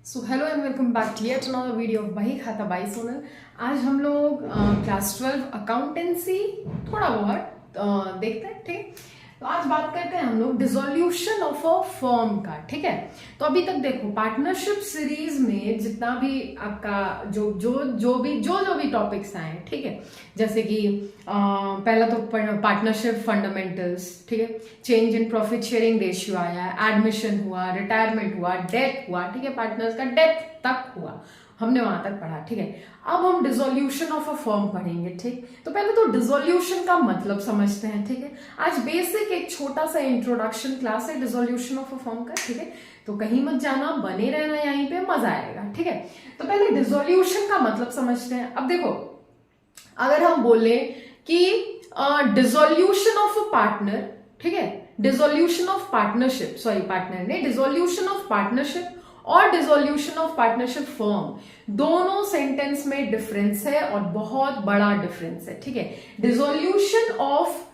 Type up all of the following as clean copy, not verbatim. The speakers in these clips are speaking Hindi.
So hello and welcome back to yet another video of bahi khata by Sonal. आज हम लोग क्लास 12 अकाउंटेंसी थोड़ा बहुत देखते हैं। ठीक, तो आज बात करते हैं हम लोग डिसोल्यूशन ऑफ अ फर्म का। ठीक है, तो अभी तक देखो पार्टनरशिप सीरीज में जितना भी आपका जो भी टॉपिक्स आए, ठीक है, जैसे कि पहला तो पार्टनरशिप फंडामेंटल्स, ठीक है, change in profit sharing ratio आया, एडमिशन हुआ, रिटायरमेंट हुआ, डेथ हुआ, ठीक है, पार्टनर्स का डेथ तक हुआ, हमने वहां तक पढ़ा। ठीक है, अब हम डिसोल्यूशन ऑफ अ फर्म पढ़ेंगे। ठीक, तो पहले तो डिसोल्यूशन का मतलब समझते हैं। ठीक है, आज बेसिक एक छोटा सा इंट्रोडक्शन क्लास है डिसोल्यूशन ऑफ अ फर्म का। ठीक है, तो कहीं मत जाना, बने रहना यहीं पे, मजा आएगा। ठीक है, तो पहले डिसोल्यूशन का मतलब समझते हैं। अब देखो, अगर हम बोले कि डिसोल्यूशन ऑफ अ पार्टनर, ठीक है, dissolution of partnership, sorry partner नहीं, डिसोल्यूशन ऑफ पार्टनरशिप और डिसोल्यूशन ऑफ पार्टनरशिप फर्म, दोनों सेंटेंस में डिफरेंस है और बहुत बड़ा डिफरेंस है। ठीक है, डिसोल्यूशन ऑफ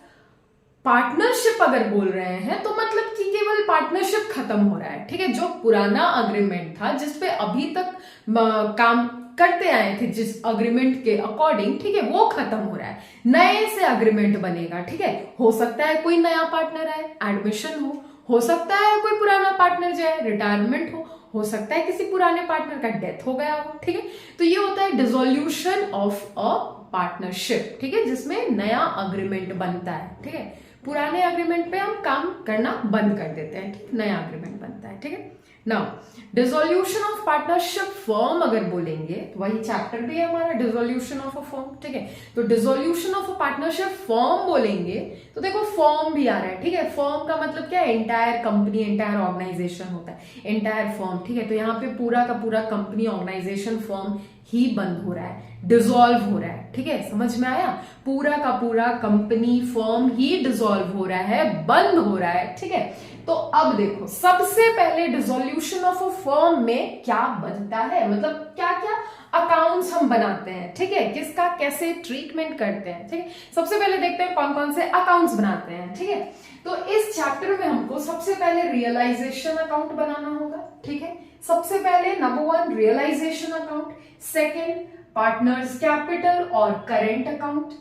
पार्टनरशिप अगर बोल रहे हैं तो मतलब कि केवल पार्टनरशिप खत्म हो रहा है। ठीक है, जो पुराना अग्रीमेंट था जिसपे अभी तक काम करते आए थे जिस अग्रीमेंट के अकॉर्डिंग, ठीक है, वो खत्म हो रहा है, नए से अग्रीमेंट बनेगा। ठीक है, हो सकता है कोई नया पार्टनर आए, एडमिशन हो सकता है कोई पुराना पार्टनर जाए, रिटायरमेंट हो सकता है किसी पुराने पार्टनर का डेथ हो गया हो। ठीक है, तो ये होता है डिसोल्यूशन ऑफ अ पार्टनरशिप। ठीक है, जिसमें नया अग्रीमेंट बनता है। ठीक है, पुराने अग्रीमेंट पे हम काम करना बंद कर देते हैं, ठीक, नया अग्रीमेंट बनता है। ठीक है, now dissolution of partnership firm अगर बोलेंगे तो वही चैप्टर भी है हमारा, डिसोल्यूशन ऑफ अ फर्म। ठीक है, तो dissolution of a partnership firm बोलेंगे तो देखो फर्म भी आ रहा है। ठीक है, फर्म का मतलब क्या है, एंटायर कंपनी, एंटायर ऑर्गेनाइजेशन होता है, एंटायर फर्म। ठीक है, तो यहाँ पे पूरा का पूरा कंपनी, ऑर्गेनाइजेशन, फर्म ही बंद हो रहा है, डिसॉल्व हो रहा है। ठीक है, समझ में आया, पूरा का पूरा कंपनी, फर्म ही डिसॉल्व हो रहा है, बंद हो रहा है। ठीक है, तो अब देखो सबसे पहले डिसोल्यूशन ऑफ अ फर्म में क्या बनता है, मतलब क्या क्या अकाउंट्स हम बनाते हैं। ठीक है, किसका कैसे ट्रीटमेंट करते हैं। ठीक है, सबसे पहले देखते हैं कौन कौन से अकाउंट्स बनाते हैं। ठीक है, तो इस चैप्टर में हमको सबसे पहले रियलाइजेशन अकाउंट बनाना होगा। ठीक है, सबसे पहले number 1 realisation account, second partners capital और current account,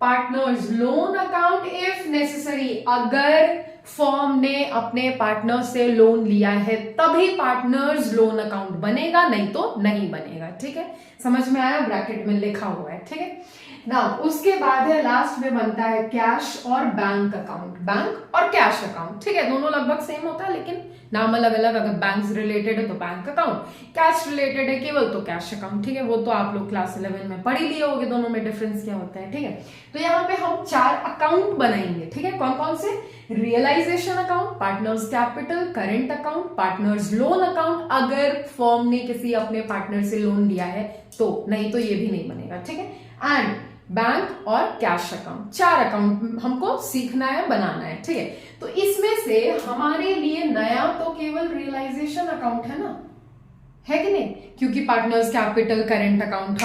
partners loan account if necessary, अगर फर्म ने अपने पार्टनर से लोन लिया है तभी पार्टनर्स लोन अकाउंट बनेगा, नहीं तो नहीं बनेगा। ठीक है, समझ में आया, ब्रैकेट में लिखा हुआ है। ठीक है, ना उसके बाद है लास्ट में बनता है कैश और बैंक अकाउंट, बैंक और कैश अकाउंट। ठीक है, दोनों लगभग सेम होता है लेकिन नाम अलग अलग, अगर बैंक से रिलेटेड है तो बैंक अकाउंट, कैश रिलेटेड है केवल तो कैश अकाउंट। ठीक है, वो तो आप लोग क्लास 11 में पढ़ ही लिए होंगे दोनों में डिफरेंस क्या होता है। ठीक है, तो यहाँ पे हम 4 अकाउंट बनाएंगे। ठीक है, कौन कौन से, realisation account, partners capital, current account, partners loan account, अगर फर्म ने किसी अपने पार्टनर से लोन लिया है तो, नहीं तो ये भी नहीं बनेगा। ठीक है, एंड बैंक और कैश अकाउंट, 4 अकाउंट हमको सीखना है, बनाना है। ठीक है, तो इसमें से हमारे लिए नया तो केवल रियलाइजेशन अकाउंट है ना, है कि नहीं, क्योंकि पार्टनर्स कैपिटल, करेंट अकाउंट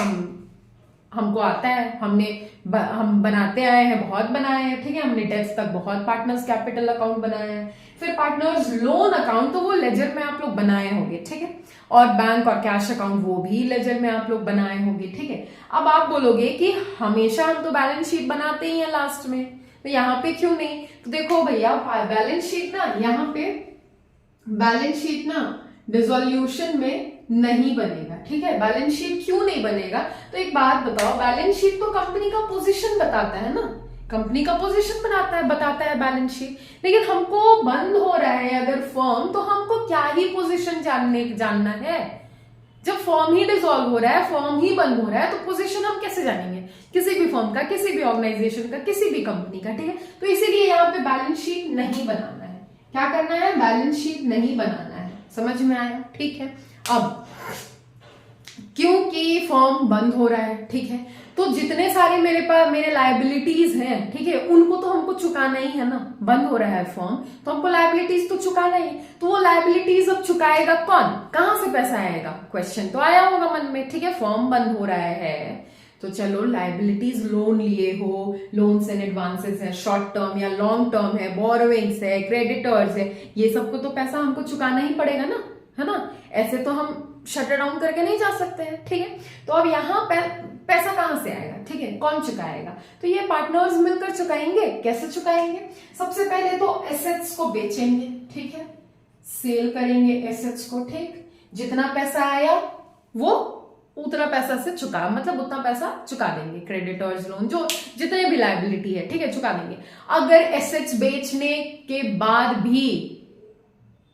हमको आता है, हम बनाते आए हैं, बहुत बनाए हैं। ठीक है, हमने डेथ तक बहुत पार्टनर्स कैपिटल अकाउंट बनाए हैं। फिर पार्टनर्स लोन अकाउंट तो वो लेजर में आप लोग बनाए होंगे। ठीक है, और बैंक और कैश अकाउंट वो भी लेजर में आप लोग बनाए होंगे। ठीक है, अब आप बोलोगे कि हमेशा हम तो बैलेंस शीट बनाते ही हैं लास्ट में, तो यहाँ पे क्यों नहीं, तो देखो भैया बैलेंस शीट ना, यहाँ पे बैलेंस शीट ना डिसोल्यूशन में नहीं बनेगा। ठीक है, बैलेंस शीट क्यों नहीं बनेगा, तो एक बात बताओ, बैलेंस शीट तो कंपनी का पोजीशन बताता है ना, कंपनी का पोजीशन बताता है बैलेंस शीट, लेकिन हमको बंद हो रहा है अगर फर्म, तो हमको क्या ही पोजीशन जानना है, जब फर्म ही डिसॉल्व हो रहा है, फर्म ही बंद हो रहा है, तो पोजीशन हम कैसे जानेंगे किसी भी फर्म का, किसी भी ऑर्गेनाइजेशन का, किसी भी कंपनी का। ठीक है, तो इसीलिए यहाँ पे बैलेंस शीट नहीं बनाना है। क्या करना है, बैलेंस शीट नहीं बनाना है, समझ में आया। ठीक है, अब क्योंकि फर्म बंद हो रहा है, ठीक है, तो जितने सारे मेरे लायबिलिटीज हैं, ठीक है, उनको तो हमको चुकाना ही है ना, बंद हो रहा है फर्म तो हमको लायबिलिटीज तो चुकाना ही, तो वो लायबिलिटीज अब चुकाएगा कौन, कहां से पैसा आएगा, क्वेश्चन तो आया होगा मन में। ठीक है, फर्म बंद हो रहा है तो चलो लायबिलिटीज, लोन लिए हो, लोन्स एंड एडवांसेस है, शॉर्ट टर्म या लॉन्ग टर्म है, बोरोइंग्स है, क्रेडिटर्स है, ये सबको तो पैसा हमको चुकाना ही पड़ेगा ना, है ना, ऐसे तो हम शट डाउन करके नहीं जा सकते हैं, ठीक है। तो अब यहाँ पैसा कहां से आएगा, ठीक है, कौन चुकाएगा? तो ये पार्टनर्स मिलकर चुकाएंगे। कैसे चुकाएंगे? सबसे पहले तो एसेट्स को बेचेंगे, ठीक है, सेल करेंगे एसेट्स को, ठीक। जितना पैसा आया वो उतना पैसा से चुका, मतलब उतना पैसा चुका देंगे। क्रेडिटर्स लोन जो जितने भी लायबिलिटी है, ठीक है, चुका देंगे। अगर एसेट्स बेचने के बाद भी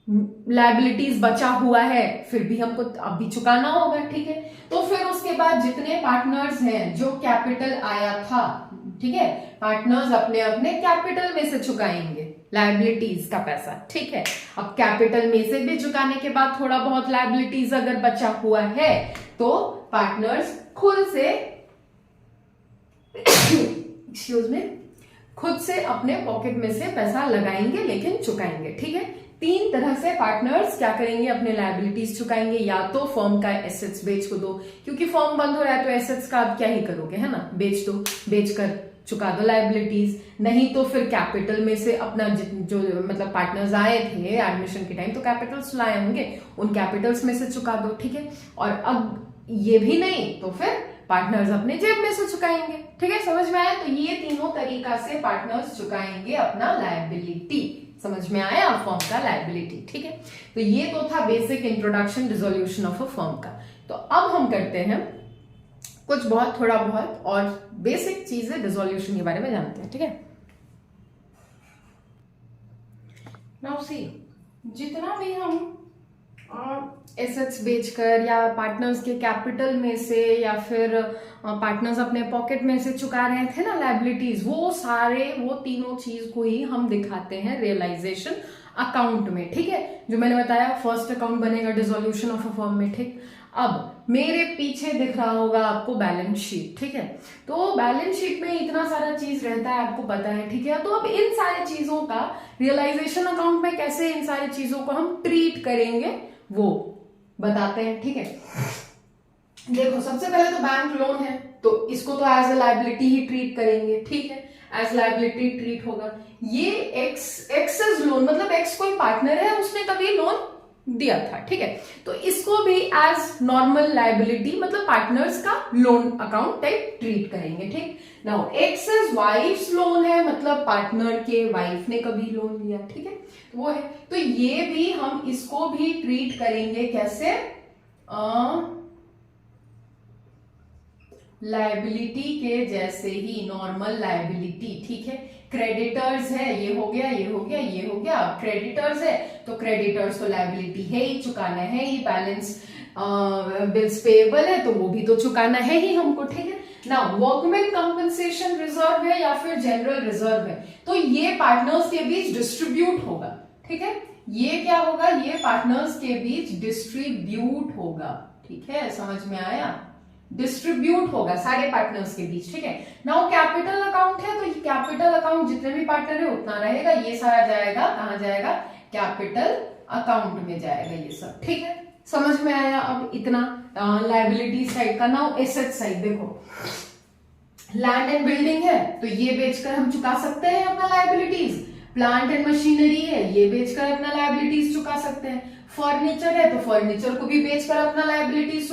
लायबिलिटीज बचा हुआ है, फिर भी हमको अभी चुकाना होगा, ठीक है। तो फिर उसके बाद जितने पार्टनर्स हैं, जो कैपिटल आया था, ठीक है, पार्टनर्स अपने अपने कैपिटल में से चुकाएंगे लायबिलिटीज का पैसा, ठीक है। अब कैपिटल में से भी चुकाने के बाद थोड़ा बहुत लायबिलिटीज अगर बचा हुआ है तो पार्टनर्स खुद से एक्सक्यूज मी, खुद से अपने पॉकेट में से पैसा लगाएंगे, लेकिन चुकाएंगे, ठीक है। 3 तरह से पार्टनर्स क्या करेंगे, अपने लायबिलिटीज चुकाएंगे। या तो फर्म का एसेट्स बेच को दो, क्योंकि फर्म बंद हो रहा है तो एसेट्स का आप क्या ही करोगे, है ना, बेच दो, बेचकर चुका दो लायबिलिटीज। नहीं तो फिर कैपिटल में से अपना जो मतलब पार्टनर्स आए थे एडमिशन के टाइम तो कैपिटल्स लाए होंगे, उन कैपिटल्स में से चुका दो, ठीक है। और अब ये भी नहीं तो फिर पार्टनर्स अपने जेब में से चुकाएंगे, ठीक है। समझ में आया? तो ये तीनों तरीका से पार्टनर्स चुकाएंगे अपना लायबिलिटी। समझ में आया? फर्म का लायबिलिटी, ठीक है। तो ये तो था basic introduction dissolution of a firm का। तो अब हम करते हैं कुछ बहुत थोड़ा बहुत और बेसिक चीजें डिसोल्यूशन के बारे में जानते हैं, ठीक है। नाउ सी, जितना भी हम एसेट्स बेचकर या पार्टनर्स के कैपिटल में से या फिर पार्टनर्स अपने पॉकेट में से चुका रहे थे ना लायबिलिटीज, वो तीनों चीज को ही हम दिखाते हैं रियलाइजेशन अकाउंट में, ठीक है। जो मैंने बताया फर्स्ट अकाउंट बनेगा डिसोल्यूशन ऑफ अ फर्म में, ठीक। अब मेरे पीछे दिख रहा होगा आपको बैलेंस शीट, ठीक है। तो बैलेंस शीट में इतना सारा चीज रहता है, आपको पता है, ठीक है। तो अब इन सारी चीजों का रियलाइजेशन अकाउंट में कैसे इन सारी चीजों को हम ट्रीट करेंगे वो बताते हैं, ठीक है। देखो, सबसे पहले तो बैंक लोन है, तो इसको तो एज ए लायबिलिटी ही ट्रीट करेंगे, ठीक है, एज लायबिलिटी ट्रीट होगा। ये एक्सेस लोन, मतलब एक्स कोई पार्टनर है, उसने कभी लोन दिया था, ठीक है, तो इसको भी एज नॉर्मल लायबिलिटी मतलब पार्टनर्स का लोन अकाउंट टाइप ट्रीट करेंगे, ठीक। नाउ एक्सेस वाइफ्स लोन है, मतलब पार्टनर के वाइफ ने कभी लोन लिया, ठीक है, तो वो है। तो ये भी हम इसको भी ट्रीट करेंगे कैसे, लायबिलिटी के जैसे ही, नॉर्मल लायबिलिटी, ठीक है। क्रेडिटर्स है, ये हो गया, ये हो गया, ये हो गया। क्रेडिटर्स है तो क्रेडिटर्स तो लायबिलिटी है ही, चुकाना है ही। बैलेंस बिल्स पेएबल है तो वो भी तो चुकाना है ही हमको, ठीक है ना। वर्कमैन कंपनसेशन रिजर्व है या फिर जनरल रिजर्व है, तो ये पार्टनर्स के बीच डिस्ट्रीब्यूट होगा, ठीक है। ये क्या होगा, ये पार्टनर्स के बीच डिस्ट्रीब्यूट होगा, ठीक है, समझ में आया, डिस्ट्रीब्यूट होगा सारे पार्टनर्स के बीच, ठीक है। नाउ कैपिटल अकाउंट है, तो कैपिटल अकाउंट जितने भी पार्टनर है उतना रहेगा, ये सारा जाएगा कहां जाएगा, कैपिटल अकाउंट में जाएगा ये सब, ठीक है, समझ में आया। अब इतना लायबिलिटी साइड का। नाउ एसेट साइड देखो, लैंड एंड बिल्डिंग है तो ये बेचकर हम चुका सकते हैं अपना लायबिलिटीज। प्लांट एंड मशीनरी है, ये बेचकर अपना लायबिलिटीज चुका सकते हैं। फर्नीचर है तो फर्नीचर को भी बेचकर अपना लायबिलिटीज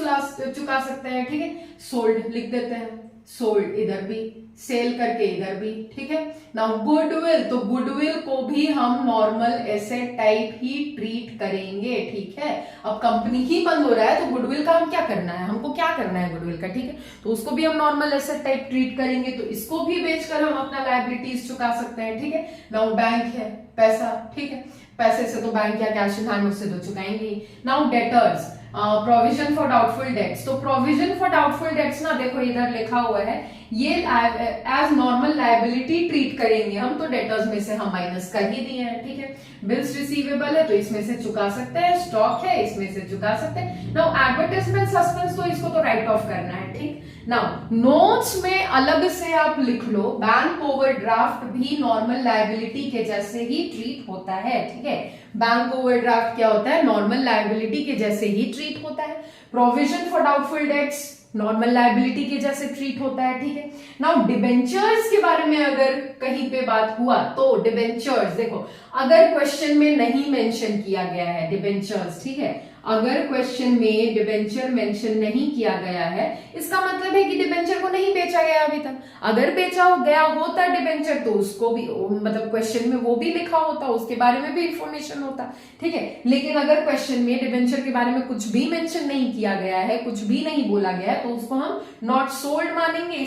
चुका सकते हैं, ठीक है। सोल्ड लिख देते हैं, सोल्ड इधर भी, सेल करके इधर भी, ठीक है। नाउ गुडविल, तो गुडविल को भी हम नॉर्मल एसेट टाइप ही ट्रीट करेंगे, ठीक है। अब कंपनी ही बंद हो रहा है तो गुडविल का हम क्या करना है, हमको क्या करना है गुडविल का, ठीक है, तो उसको भी हम नॉर्मल एसेट टाइप ट्रीट करेंगे, तो इसको भी बेचकर हम अपना लायबिलिटीज चुका सकते हैं, ठीक है। नाउ बैंक है, पैसा, ठीक है, पैसे से तो बैंक या कैश इन हैंड उससे तो चुकाएंगे। Now debtors, provision for doubtful debts, तो प्रोविजन फॉर डाउटफुल डेट्स ना देखो इधर लिखा हुआ है, ये एज नॉर्मल लायबिलिटी ट्रीट करेंगे हम, तो डेटर्स में से हम माइनस कर ही दिए हैं, ठीक है। बिल्स रिसीवेबल है तो इसमें से चुका सकते हैं, स्टॉक है इसमें से चुका सकते हैं। नाउ एडवर्टाइजमेंट सस्पेंस, तो इसको तो राइट ऑफ करना है, ठीक। नाउ नोट्स में अलग से आप लिख लो, बैंक ओवरड्राफ्ट भी नॉर्मल लायबिलिटी के जैसे ही ट्रीट होता है, ठीक है। बैंक ओवरड्राफ्ट क्या होता है, नॉर्मल लायबिलिटी के जैसे ही ट्रीट होता है। Provision for doubtful debts normal liability के जैसे ट्रीट होता है, ठीक है। नाउ डिबेंचर्स के बारे में अगर कहीं पे बात हुआ तो डिबेंचर्स देखो, अगर क्वेश्चन में नहीं मेंशन किया गया है डिबेंचर्स, ठीक है, अगर क्वेश्चन में डिबेंचर मेंशन नहीं किया गया है, इसका मतलब है कि डिबेंचर को नहीं बेचा गया अभी तक। अगर बेचा गया होता डिबेंचर तो उसको भी मतलब क्वेश्चन में वो भी लिखा होता, उसके बारे में भी इंफॉर्मेशन होता, ठीक है। लेकिन अगर क्वेश्चन में डिबेंचर के बारे में कुछ भी मेंशन नहीं किया गया है, कुछ भी नहीं बोला गया है, तो उसको हम नॉट सोल्ड मानेंगे।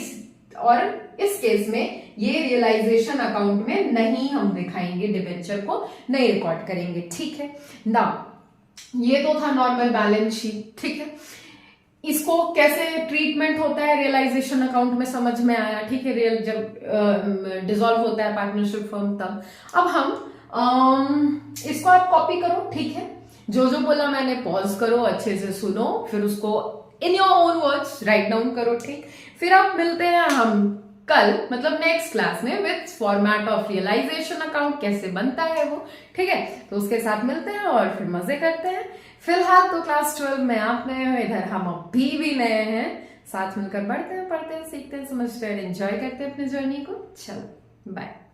और इस केस में ये रियलाइजेशन अकाउंट में नहीं हम दिखाएंगे, डिबेंचर को नहीं रिकॉर्ड करेंगे, ठीक है ना। ये तो था नॉर्मल बैलेंस शीट, ठीक है। इसको कैसे ट्रीटमेंट होता है रियलाइजेशन अकाउंट में समझ में आया, ठीक है। रियल जब डिसॉल्व होता है पार्टनरशिप फर्म तब। अब हम इसको आप कॉपी करो, ठीक है। जो जो बोला मैंने पॉज करो, अच्छे से सुनो, फिर उसको in your own words write down करो, ठीक। फिर आप मिलते हैं हम कल, मतलब नेक्स्ट क्लास में, with format of realisation account कैसे बनता है वो, ठीक है। तो उसके साथ मिलते हैं और फिर मजे करते हैं। फिलहाल तो क्लास 12 में आप नए हो, इधर हम अभी भी नए हैं। साथ मिलकर बढ़ते हैं, पढ़ते हैं, सीखते हैं, समझते हैं, एंजॉय करते हैं अपनी जर्नी को। चलो बाय।